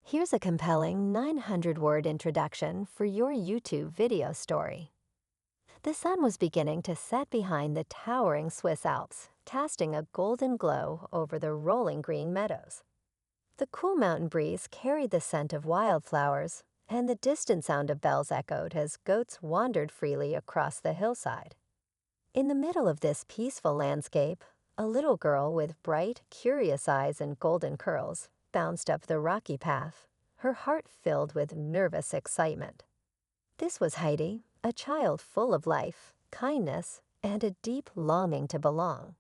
Here's a compelling 900-word introduction for your YouTube video story. The sun was beginning to set behind the towering Swiss Alps, casting a golden glow over the rolling green meadows. The cool mountain breeze carried the scent of wildflowers, and the distant sound of bells echoed as goats wandered freely across the hillside. In the middle of this peaceful landscape, a little girl with bright, curious eyes and golden curls bounced up the rocky path, her heart filled with nervous excitement. This was Heidi, a child full of life, kindness, and a deep longing to belong.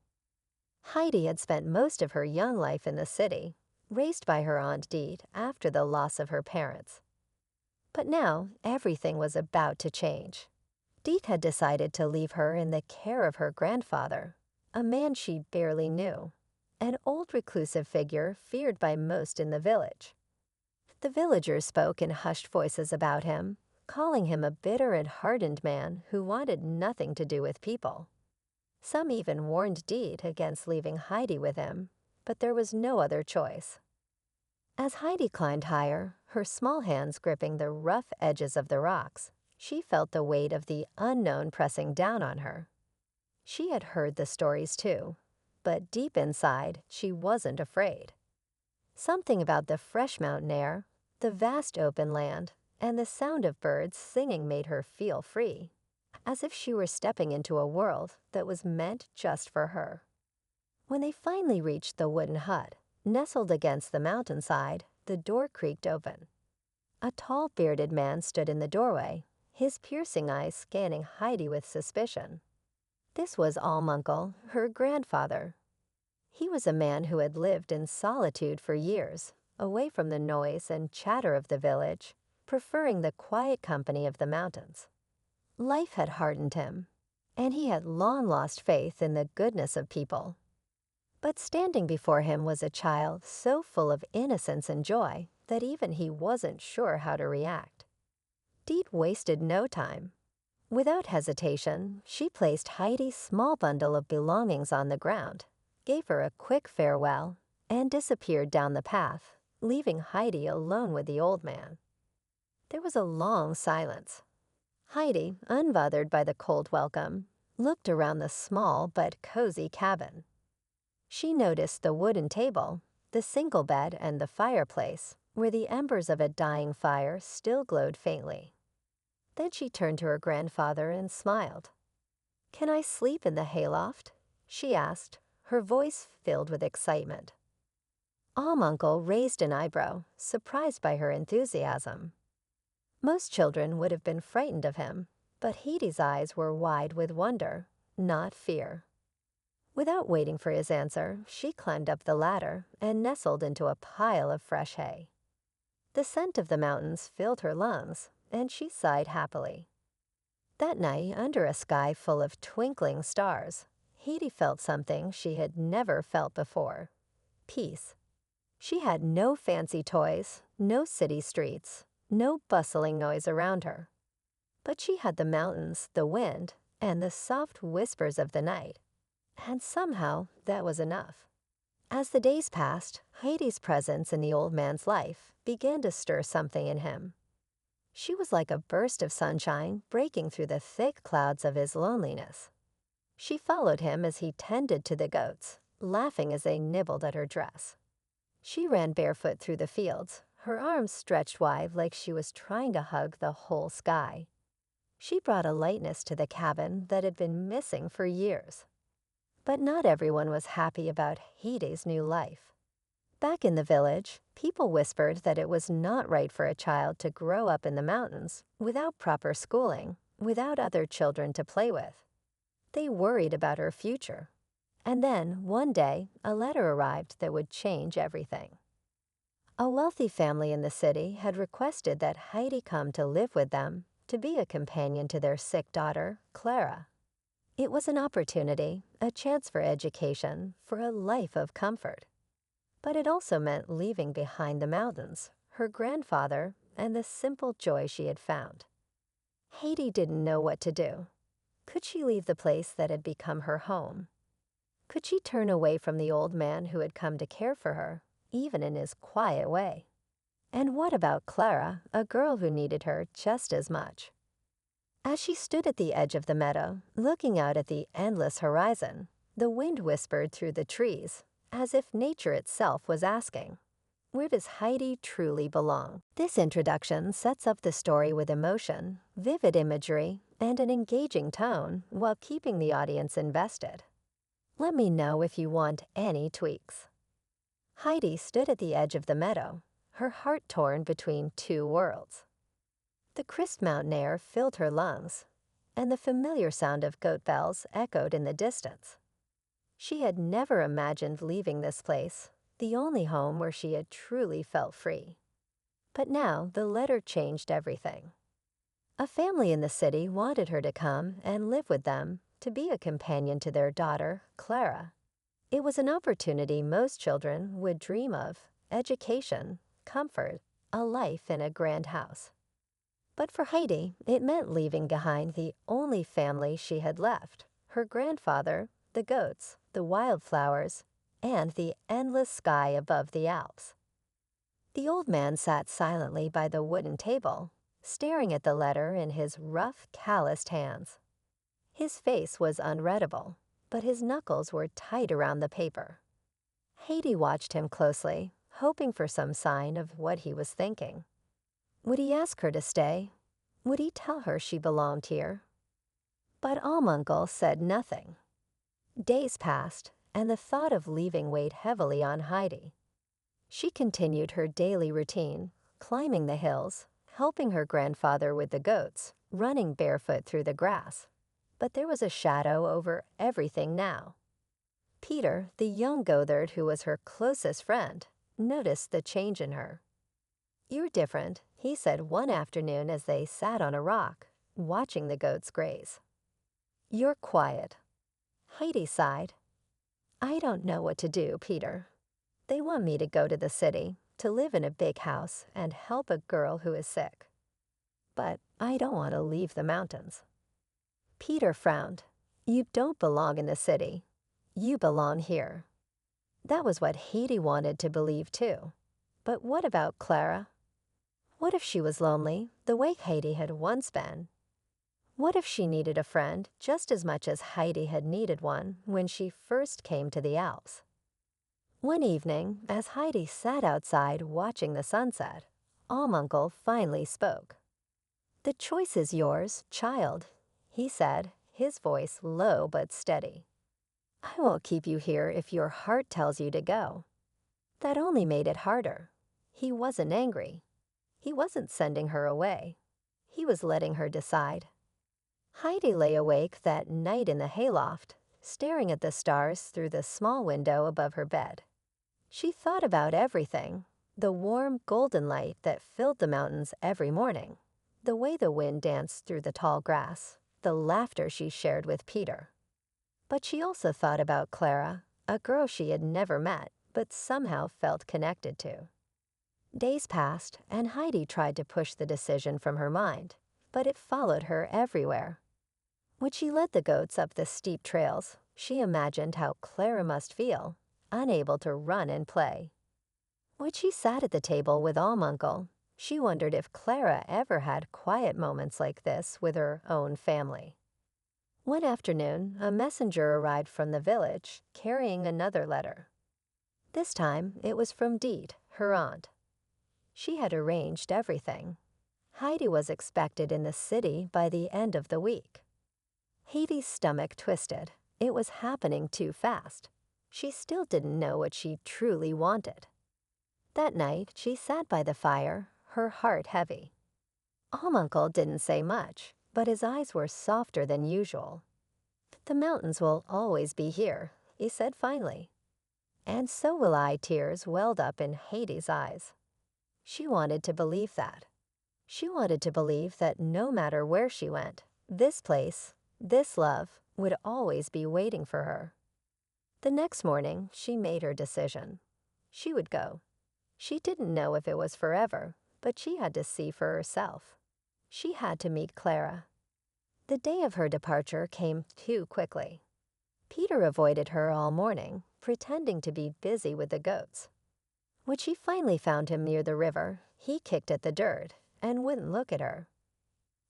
Heidi had spent most of her young life in the city, raised by her Aunt Deet after the loss of her parents. But now everything was about to change. Deet had decided to leave her in the care of her grandfather, a man she barely knew, an old reclusive figure feared by most in the village. The villagers spoke in hushed voices about him, calling him a bitter and hardened man who wanted nothing to do with people. Some even warned Deet against leaving Heidi with him, but there was no other choice. As Heidi climbed higher, her small hands gripping the rough edges of the rocks, she felt the weight of the unknown pressing down on her. She had heard the stories too, but deep inside, she wasn't afraid. Something about the fresh mountain air, the vast open land, and the sound of birds singing made her feel free, as if she were stepping into a world that was meant just for her. When they finally reached the wooden hut, nestled against the mountainside, the door creaked open. A tall, bearded man stood in the doorway, his piercing eyes scanning Heidi with suspicion. This was Almunkel, her grandfather. He was a man who had lived in solitude for years, away from the noise and chatter of the village, preferring the quiet company of the mountains. Life had hardened him, and he had long lost faith in the goodness of people. But standing before him was a child so full of innocence and joy that even he wasn't sure how to react. Deet wasted no time. Without hesitation, she placed Heidi's small bundle of belongings on the ground, gave her a quick farewell, and disappeared down the path, leaving Heidi alone with the old man. There was a long silence. Heidi, unbothered by the cold welcome, looked around the small but cozy cabin. She noticed the wooden table, the single bed, and the fireplace, where the embers of a dying fire still glowed faintly. Then she turned to her grandfather and smiled. "Can I sleep in the hayloft?" she asked, her voice filled with excitement. Almunkel raised an eyebrow, surprised by her enthusiasm. Most children would have been frightened of him, but Heidi's eyes were wide with wonder, not fear. Without waiting for his answer, she climbed up the ladder and nestled into a pile of fresh hay. The scent of the mountains filled her lungs, and she sighed happily. That night, under a sky full of twinkling stars, Heidi felt something she had never felt before: peace. She had no fancy toys, no city streets, no bustling noise around her. But she had the mountains, the wind, and the soft whispers of the night. And somehow that was enough. As the days passed, Heidi's presence in the old man's life began to stir something in him. She was like a burst of sunshine breaking through the thick clouds of his loneliness. She followed him as he tended to the goats, laughing as they nibbled at her dress. She ran barefoot through the fields, her arms stretched wide like she was trying to hug the whole sky. She brought a lightness to the cabin that had been missing for years. But not everyone was happy about Heidi's new life. Back in the village, people whispered that it was not right for a child to grow up in the mountains without proper schooling, without other children to play with. They worried about her future. And then, one day, a letter arrived that would change everything. A wealthy family in the city had requested that Heidi come to live with them, to be a companion to their sick daughter, Clara. It was an opportunity, a chance for education, for a life of comfort. But it also meant leaving behind the mountains, her grandfather, and the simple joy she had found. Heidi didn't know what to do. Could she leave the place that had become her home? Could she turn away from the old man who had come to care for her, even in his quiet way? And what about Clara, a girl who needed her just as much? As she stood at the edge of the meadow, looking out at the endless horizon, the wind whispered through the trees, as if nature itself was asking, where does Heidi truly belong? This introduction sets up the story with emotion, vivid imagery, and an engaging tone while keeping the audience invested. Let me know if you want any tweaks. Heidi stood at the edge of the meadow, her heart torn between two worlds. The crisp mountain air filled her lungs, and the familiar sound of goat bells echoed in the distance. She had never imagined leaving this place, the only home where she had truly felt free. But now the letter changed everything. A family in the city wanted her to come and live with them, to be a companion to their daughter, Clara. It was an opportunity most children would dream of: education, comfort, a life in a grand house. But for Heidi, it meant leaving behind the only family she had left: her grandfather, the goats, the wildflowers, and the endless sky above the Alps. The old man sat silently by the wooden table, staring at the letter in his rough, calloused hands. His face was unreadable, but his knuckles were tight around the paper. Heidi watched him closely, hoping for some sign of what he was thinking. Would he ask her to stay? Would he tell her she belonged here? But Almunkel said nothing. Days passed, and the thought of leaving weighed heavily on Heidi. She continued her daily routine, climbing the hills, helping her grandfather with the goats, running barefoot through the grass. But there was a shadow over everything now. Peter, the young goatherd who was her closest friend, noticed the change in her. "You're different," he said one afternoon as they sat on a rock, watching the goats graze. "You're quiet." Heidi sighed. "I don't know what to do, Peter. They want me to go to the city, to live in a big house and help a girl who is sick. But I don't want to leave the mountains." Peter frowned. "You don't belong in the city. You belong here." That was what Heidi wanted to believe too. But what about Clara? What if she was lonely, the way Heidi had once been? What if she needed a friend just as much as Heidi had needed one when she first came to the Alps? One evening, as Heidi sat outside watching the sunset, Almunkel finally spoke. "The choice is yours, child," he said, his voice low but steady. "I won't keep you here if your heart tells you to go." That only made it harder. He wasn't angry. He wasn't sending her away. He was letting her decide. Heidi lay awake that night in the hayloft, staring at the stars through the small window above her bed. She thought about everything: the warm, golden light that filled the mountains every morning, the way the wind danced through the tall grass, the laughter she shared with Peter. But she also thought about Clara, a girl she had never met but somehow felt connected to. Days passed, and Heidi tried to push the decision from her mind, but it followed her everywhere. When she led the goats up the steep trails, she imagined how Clara must feel, unable to run and play. When she sat at the table with Almunkel, she wondered if Clara ever had quiet moments like this with her own family. One afternoon, a messenger arrived from the village, carrying another letter. This time, it was from Deet, her aunt. She had arranged everything. Heidi was expected in the city by the end of the week. Heidi's stomach twisted. It was happening too fast. She still didn't know what she truly wanted. That night, she sat by the fire, her heart heavy. Almunkel didn't say much, but his eyes were softer than usual. "The mountains will always be here," he said finally. "And so will I." Tears welled up in Heidi's eyes. She wanted to believe that. She wanted to believe that no matter where she went, this place, this love, would always be waiting for her. The next morning, she made her decision. She would go. She didn't know if it was forever, but she had to see for herself. She had to meet Clara. The day of her departure came too quickly. Peter avoided her all morning, pretending to be busy with the goats. When she finally found him near the river, he kicked at the dirt and wouldn't look at her.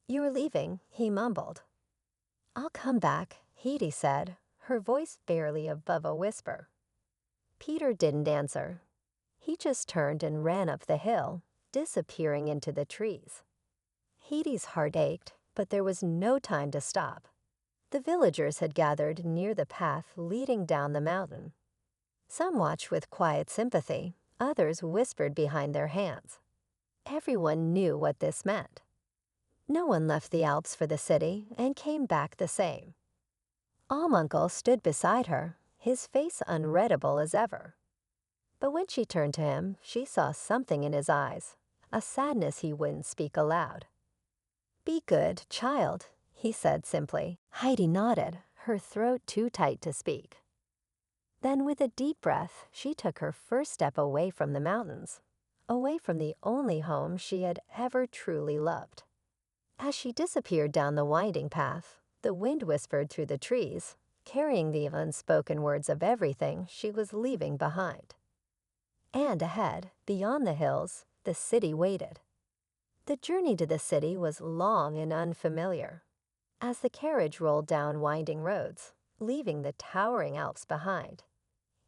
"You're leaving," he mumbled. "I'll come back," Heidi said, her voice barely above a whisper. Peter didn't answer. He just turned and ran up the hill, disappearing into the trees. Heidi's heart ached, but there was no time to stop. The villagers had gathered near the path leading down the mountain. Some watched with quiet sympathy, others whispered behind their hands. Everyone knew what this meant. No one left the Alps for the city and came back the same. Uncle stood beside her, his face unreadable as ever. But when she turned to him, she saw something in his eyes, a sadness he wouldn't speak aloud. "Be good, child," he said simply. Heidi nodded, her throat too tight to speak. Then with a deep breath, she took her first step away from the mountains, away from the only home she had ever truly loved. As she disappeared down the winding path, the wind whispered through the trees, carrying the unspoken words of everything she was leaving behind. And ahead, beyond the hills, the city waited. The journey to the city was long and unfamiliar. As the carriage rolled down winding roads, leaving the towering Alps behind,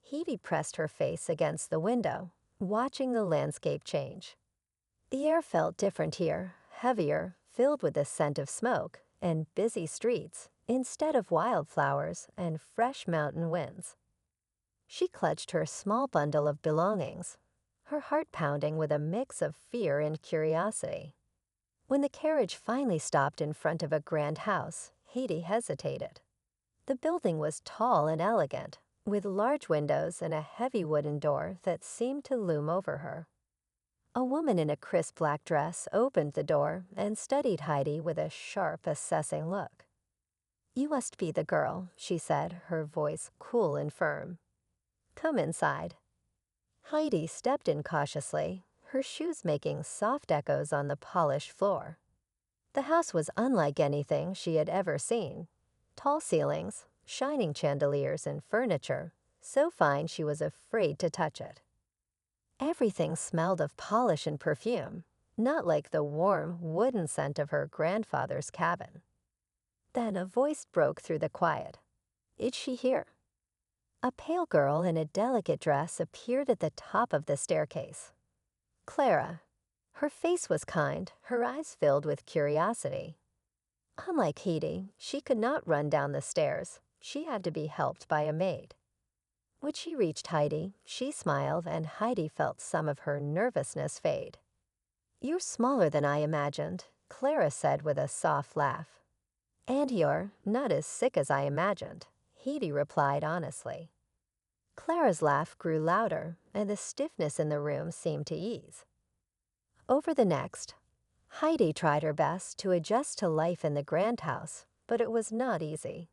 Heidi pressed her face against the window, watching the landscape change. The air felt different here, heavier, filled with the scent of smoke and busy streets instead of wildflowers and fresh mountain winds. She clutched her small bundle of belongings, her heart pounding with a mix of fear and curiosity. When the carriage finally stopped in front of a grand house, Heidi hesitated. The building was tall and elegant, with large windows and a heavy wooden door that seemed to loom over her. A woman in a crisp black dress opened the door and studied Heidi with a sharp, assessing look. "You must be the girl," she said, her voice cool and firm. "Come inside." Heidi stepped in cautiously, her shoes making soft echoes on the polished floor. The house was unlike anything she had ever seen. Tall ceilings, shining chandeliers and furniture, so fine she was afraid to touch it. Everything smelled of polish and perfume, not like the warm, wooden scent of her grandfather's cabin. Then a voice broke through the quiet. "Is she here?" A pale girl in a delicate dress appeared at the top of the staircase. Clara. Her face was kind, her eyes filled with curiosity. Unlike Heidi, she could not run down the stairs. She had to be helped by a maid. When she reached Heidi, she smiled and Heidi felt some of her nervousness fade. "You're smaller than I imagined," Clara said with a soft laugh. "And you're not as sick as I imagined," Heidi replied honestly. Clara's laugh grew louder, and the stiffness in the room seemed to ease. Over the next, Heidi tried her best to adjust to life in the grand house, but it was not easy.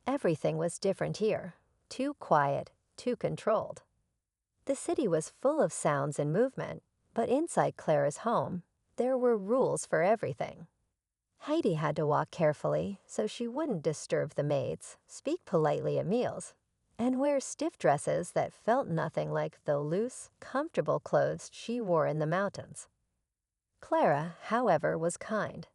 Everything was different here, too quiet, too controlled. The city was full of sounds and movement, but inside Clara's home, there were rules for everything. Heidi had to walk carefully so she wouldn't disturb the maids, speak politely at meals, and wear stiff dresses that felt nothing like the loose, comfortable clothes she wore in the mountains. Clara, however, was kind.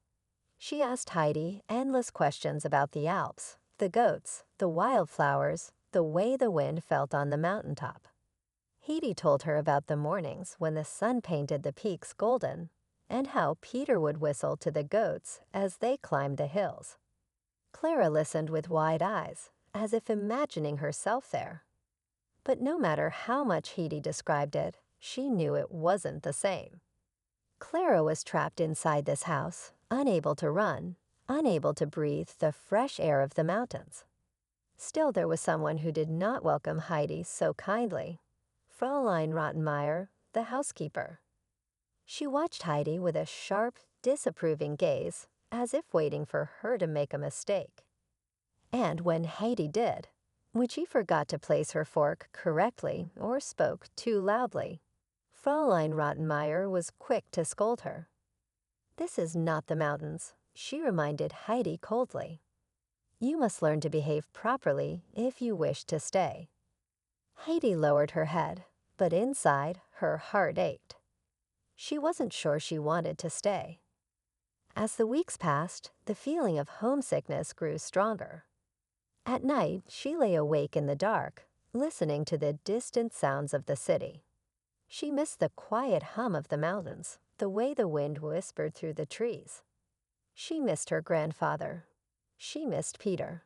She asked Heidi endless questions about the Alps, the goats, the wildflowers, the way the wind felt on the mountaintop. Heidi told her about the mornings when the sun painted the peaks golden, and how Peter would whistle to the goats as they climbed the hills. Clara listened with wide eyes, as if imagining herself there. But no matter how much Heidi described it, she knew it wasn't the same. Clara was trapped inside this house, unable to run, unable to breathe the fresh air of the mountains. Still, there was someone who did not welcome Heidi so kindly. Fräulein Rottenmeier, the housekeeper. She watched Heidi with a sharp, disapproving gaze, as if waiting for her to make a mistake. And when Heidi did, when she forgot to place her fork correctly or spoke too loudly, Fräulein Rottenmeier was quick to scold her. "This is not the mountains," she reminded Heidi coldly. "You must learn to behave properly if you wish to stay." Heidi lowered her head, but inside, her heart ached. She wasn't sure she wanted to stay. As the weeks passed, the feeling of homesickness grew stronger. At night, she lay awake in the dark, listening to the distant sounds of the city. She missed the quiet hum of the mountains, the way the wind whispered through the trees. She missed her grandfather. She missed Peter.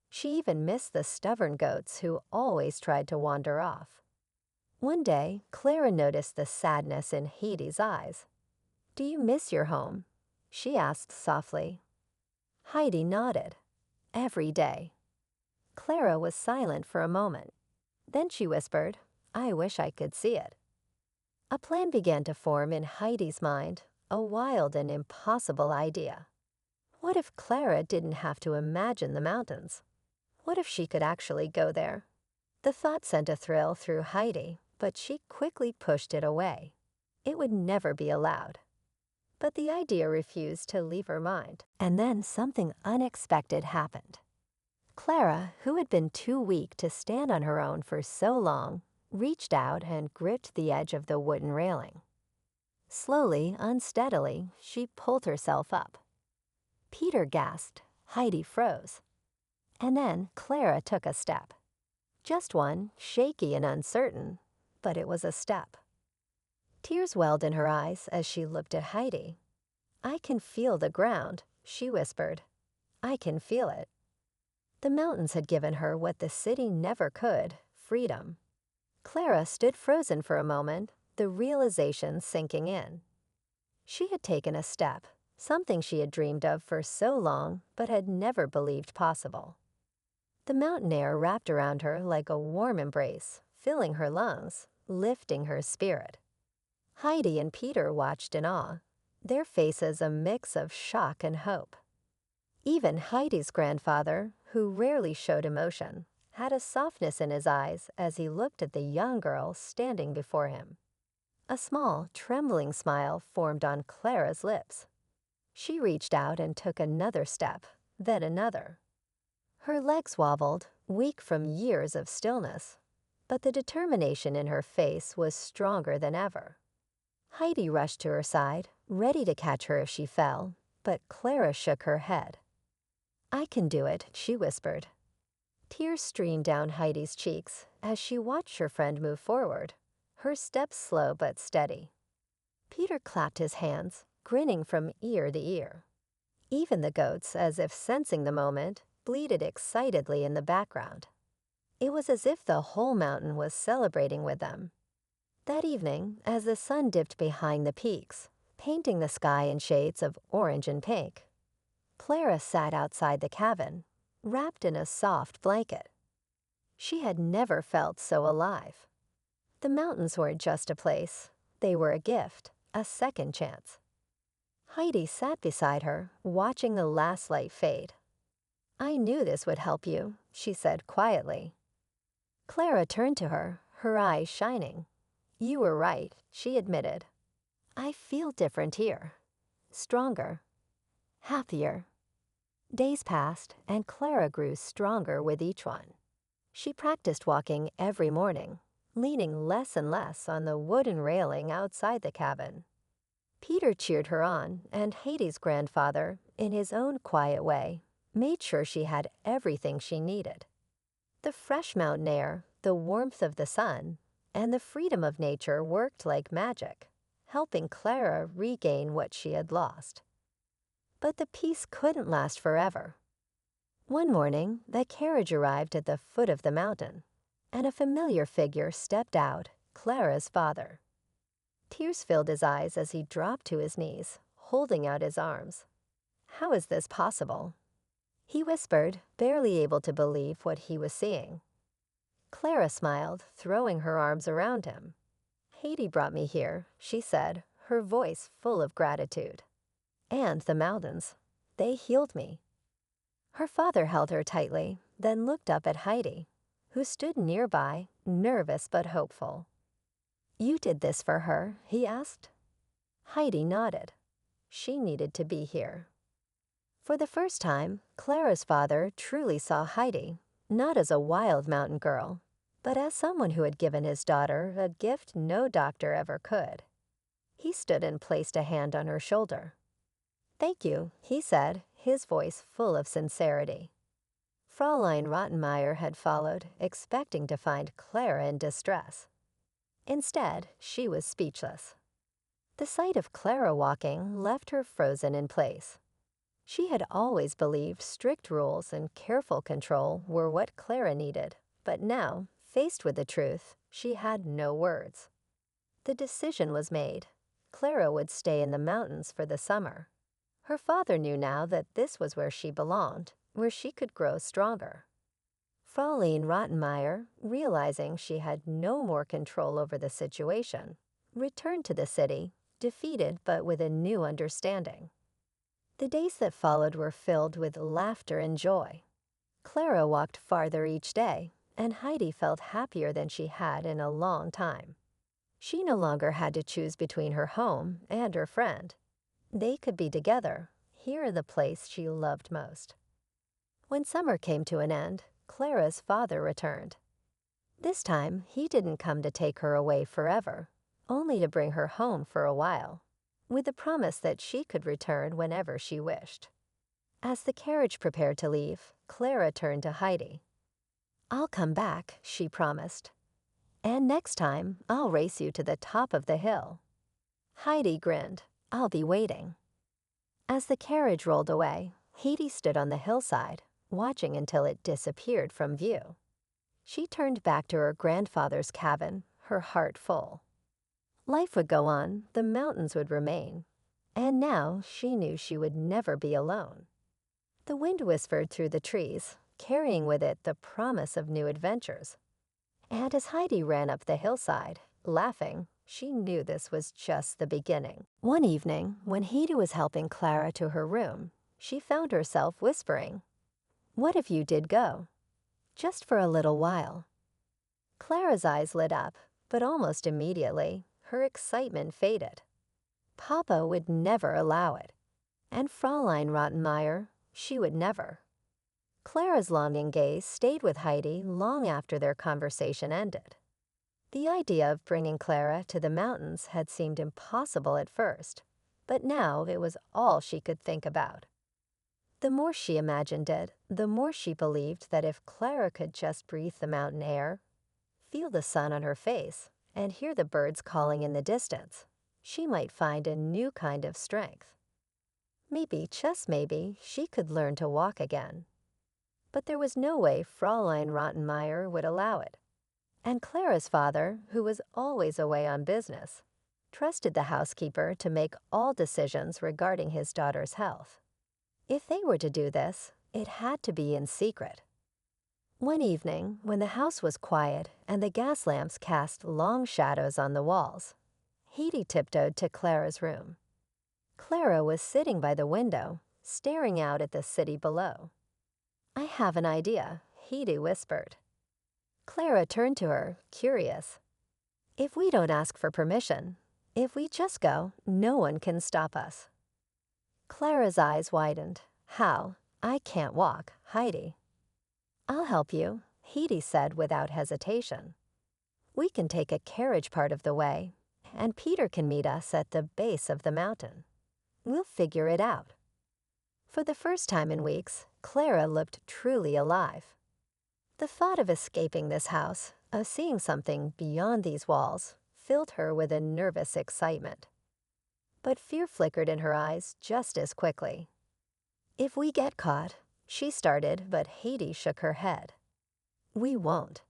She even missed the stubborn goats who always tried to wander off. One day, Clara noticed the sadness in Heidi's eyes. "Do you miss your home?" she asked softly. Heidi nodded. "Every day." Clara was silent for a moment. Then she whispered, "I wish I could see it." A plan began to form in Heidi's mind, a wild and impossible idea. What if Clara didn't have to imagine the mountains? What if she could actually go there? The thought sent a thrill through Heidi, but she quickly pushed it away. It would never be allowed. But the idea refused to leave her mind. And then something unexpected happened. Clara, who had been too weak to stand on her own for so long, reached out and gripped the edge of the wooden railing. Slowly, unsteadily, she pulled herself up. Peter gasped. Heidi froze. And then Clara took a step. Just one, shaky and uncertain, but it was a step. Tears welled in her eyes as she looked at Heidi. "I can feel the ground," she whispered. "I can feel it." The mountains had given her what the city never could, freedom. Clara stood frozen for a moment, the realization sinking in. She had taken a step, something she had dreamed of for so long but had never believed possible. The mountain air wrapped around her like a warm embrace, filling her lungs, lifting her spirit. Heidi and Peter watched in awe, their faces a mix of shock and hope. Even Heidi's grandfather, who rarely showed emotion, had a softness in his eyes as he looked at the young girl standing before him. A small, trembling smile formed on Clara's lips. She reached out and took another step, then another. Her legs wobbled, weak from years of stillness, but the determination in her face was stronger than ever. Heidi rushed to her side, ready to catch her if she fell, but Clara shook her head. "I can do it," she whispered. Tears streamed down Heidi's cheeks as she watched her friend move forward, her steps slow but steady. Peter clapped his hands, grinning from ear to ear. Even the goats, as if sensing the moment, bleated excitedly in the background. It was as if the whole mountain was celebrating with them. That evening, as the sun dipped behind the peaks, painting the sky in shades of orange and pink, Clara sat outside the cabin, wrapped in a soft blanket. She had never felt so alive. The mountains weren't just a place. They were a gift, a second chance. Heidi sat beside her, watching the last light fade. "I knew this would help you," she said quietly. Clara turned to her, her eyes shining. "You were right," she admitted. "I feel different here. Stronger. Happier." Days passed, and Clara grew stronger with each one. She practiced walking every morning, leaning less and less on the wooden railing outside the cabin. Peter cheered her on, and Heidi's grandfather, in his own quiet way, made sure she had everything she needed. The fresh mountain air, the warmth of the sun, and the freedom of nature worked like magic, helping Clara regain what she had lost. But the peace couldn't last forever. One morning, the carriage arrived at the foot of the mountain, and a familiar figure stepped out, Clara's father. Tears filled his eyes as he dropped to his knees, holding out his arms. "How is this possible?" he whispered, barely able to believe what he was seeing. Clara smiled, throwing her arms around him. "Heidi brought me here," she said, her voice full of gratitude. "And the mountains. They healed me." Her father held her tightly, then looked up at Heidi, who stood nearby, nervous but hopeful. "You did this for her?" he asked. Heidi nodded. She needed to be here. For the first time, Clara's father truly saw Heidi, not as a wild mountain girl, but as someone who had given his daughter a gift no doctor ever could. He stood and placed a hand on her shoulder. "Thank you," he said, his voice full of sincerity. Fräulein Rottenmeier had followed, expecting to find Clara in distress. Instead, she was speechless. The sight of Clara walking left her frozen in place. She had always believed strict rules and careful control were what Clara needed, but now, faced with the truth, she had no words. The decision was made. Clara would stay in the mountains for the summer. Her father knew now that this was where she belonged, where she could grow stronger. Fräulein Rottenmeier, realizing she had no more control over the situation, returned to the city, defeated but with a new understanding. The days that followed were filled with laughter and joy. Clara walked farther each day, and Heidi felt happier than she had in a long time. She no longer had to choose between her home and her friend. They could be together, here in the place she loved most. When summer came to an end, Clara's father returned. This time, he didn't come to take her away forever, only to bring her home for a while, with the promise that she could return whenever she wished. As the carriage prepared to leave, Clara turned to Heidi. "I'll come back," she promised. "And next time, I'll race you to the top of the hill." Heidi grinned. "I'll be waiting." As the carriage rolled away, Heidi stood on the hillside, watching until it disappeared from view. She turned back to her grandfather's cabin, her heart full. Life would go on, the mountains would remain, and now she knew she would never be alone. The wind whispered through the trees, carrying with it the promise of new adventures. And as Heidi ran up the hillside, laughing, she knew this was just the beginning. One evening, when Heidi was helping Clara to her room, she found herself whispering, "What if you did go? Just for a little while." Clara's eyes lit up, but almost immediately, her excitement faded. Papa would never allow it. And Fräulein Rottenmeier, she would never. Clara's longing gaze stayed with Heidi long after their conversation ended. The idea of bringing Clara to the mountains had seemed impossible at first, but now it was all she could think about. The more she imagined it, the more she believed that if Clara could just breathe the mountain air, feel the sun on her face, and hear the birds calling in the distance, she might find a new kind of strength. Maybe, just maybe, she could learn to walk again. But there was no way Fräulein Rottenmeier would allow it. And Clara's father, who was always away on business, trusted the housekeeper to make all decisions regarding his daughter's health. If they were to do this, it had to be in secret. One evening, when the house was quiet and the gas lamps cast long shadows on the walls, Heidi tiptoed to Clara's room. Clara was sitting by the window, staring out at the city below. "I have an idea," Heidi whispered. Clara turned to her, curious. "If we don't ask for permission, if we just go, no one can stop us." Clara's eyes widened. "How? I can't walk, Heidi." "I'll help you," Heidi said without hesitation. "We can take a carriage part of the way, and Peter can meet us at the base of the mountain. We'll figure it out." For the first time in weeks, Clara looked truly alive. The thought of escaping this house, of seeing something beyond these walls, filled her with a nervous excitement. But fear flickered in her eyes just as quickly. "If we get caught," she started, but Heidi shook her head. "We won't."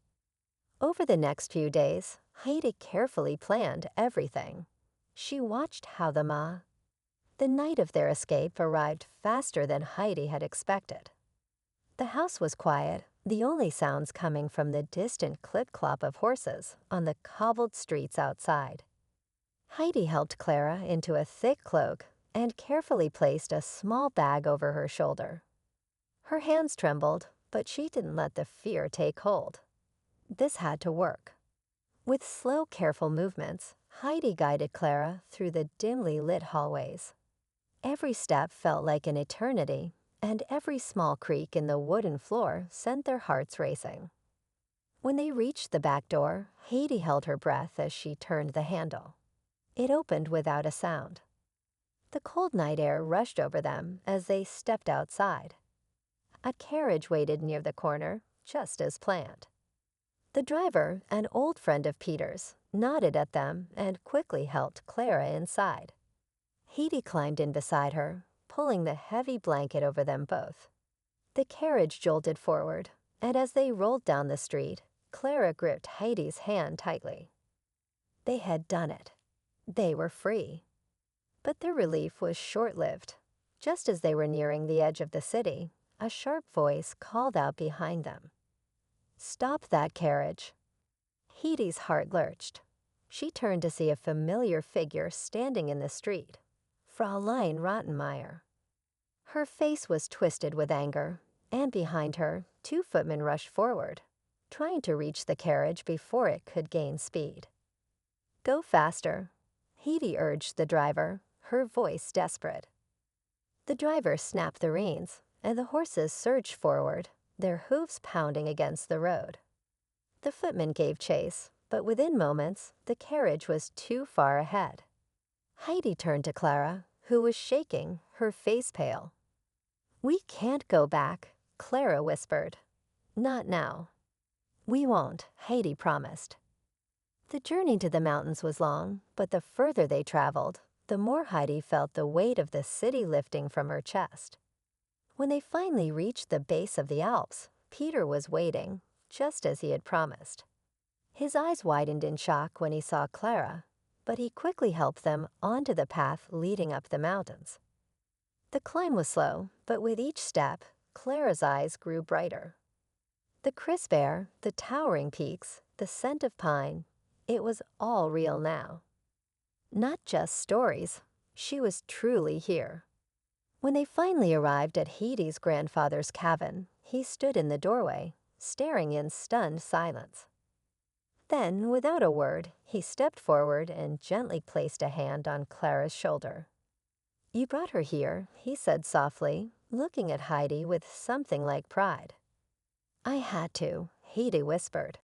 Over the next few days, Heidi carefully planned everything. She watched how the night of their escape arrived faster than Heidi had expected. The house was quiet, the only sounds coming from the distant clip-clop of horses on the cobbled streets outside. Heidi helped Clara into a thick cloak and carefully placed a small bag over her shoulder. Her hands trembled, but she didn't let the fear take hold. This had to work. With slow, careful movements, Heidi guided Clara through the dimly lit hallways. Every step felt like an eternity, and every small creak in the wooden floor sent their hearts racing. When they reached the back door, Heidi held her breath as she turned the handle. It opened without a sound. The cold night air rushed over them as they stepped outside. A carriage waited near the corner, just as planned. The driver, an old friend of Peter's, nodded at them and quickly helped Clara inside. Heidi climbed in beside her, pulling the heavy blanket over them both. The carriage jolted forward, and as they rolled down the street, Clara gripped Heidi's hand tightly. They had done it. They were free. But their relief was short-lived. Just as they were nearing the edge of the city, a sharp voice called out behind them. "Stop that carriage." Heidi's heart lurched. She turned to see a familiar figure standing in the street, Fräulein Rottenmeier. Her face was twisted with anger, and behind her, 2 footmen rushed forward, trying to reach the carriage before it could gain speed. "Go faster," Heidi urged the driver, her voice desperate. The driver snapped the reins, and the horses surged forward, their hooves pounding against the road. The footman gave chase, but within moments, the carriage was too far ahead. Heidi turned to Clara, who was shaking, her face pale. "We can't go back," Clara whispered. "Not now." "We won't," Heidi promised. The journey to the mountains was long, but the further they traveled, the more Heidi felt the weight of the city lifting from her chest. When they finally reached the base of the Alps, Peter was waiting, just as he had promised. His eyes widened in shock when he saw Clara, but he quickly helped them onto the path leading up the mountains. The climb was slow, but with each step, Clara's eyes grew brighter. The crisp air, the towering peaks, the scent of pine, it was all real now. Not just stories, she was truly here. When they finally arrived at Heidi's grandfather's cabin, he stood in the doorway, staring in stunned silence. Then, without a word, he stepped forward and gently placed a hand on Clara's shoulder. "You brought her here," he said softly, looking at Heidi with something like pride. "I had to," Heidi whispered.